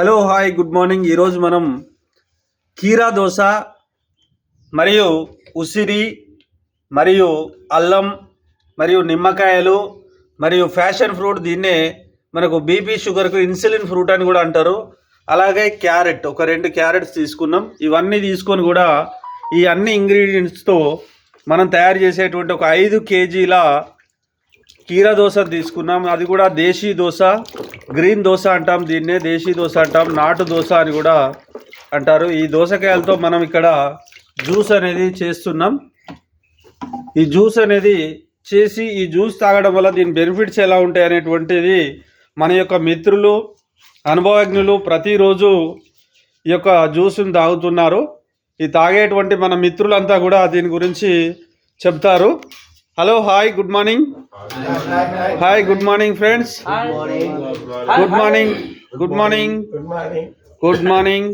Hello hi good morning. ఈరోజు మనం కీరా దోశ మరియు ఉసిరి మరియు అల్లం మరియు నిమ్మకాయలు మరియు ఫ్యాషన్ ఫ్రూట్, దీన్నే మనకు బీపీ షుగర్కు ఇన్సులిన్ ఫ్రూట్ అని కూడా అంటారు. అలాగే క్యారెట్, ఒక 2 క్యారెట్స్ తీసుకున్నాం. ఇవన్నీ తీసుకొని కూడా ఈ అన్ని ఇంగ్రీడియంట్స్తో మనం తయారు చేసేటువంటి ఒక 5 కేజీల కీరా దోశ తీసుకున్నాం. అది కూడా దేశీ దోశ, గ్రీన్ దోశ అంటాం, దీన్నే దేశీ దోశ అంటాం, నాటు దోశ అని కూడా అంటారు. ఈ దోసకాయలతో మనం ఇక్కడ జ్యూస్ అనేది చేస్తున్నాం. ఈ జ్యూస్ అనేది చేసి ఈ జ్యూస్ తాగడం వల్ల దీని బెనిఫిట్స్ ఎలా ఉంటాయి అనేటువంటిది మన యొక్క మిత్రులు, అనుభవజ్ఞులు ప్రతిరోజు ఈ యొక్క జ్యూస్ని తాగుతున్నారు. ఈ తాగేటువంటి మన మిత్రులంతా కూడా దీని గురించి చెప్తారు. Hello hi good morning. Hi good morning friends. Good morning. Good morning. Good morning.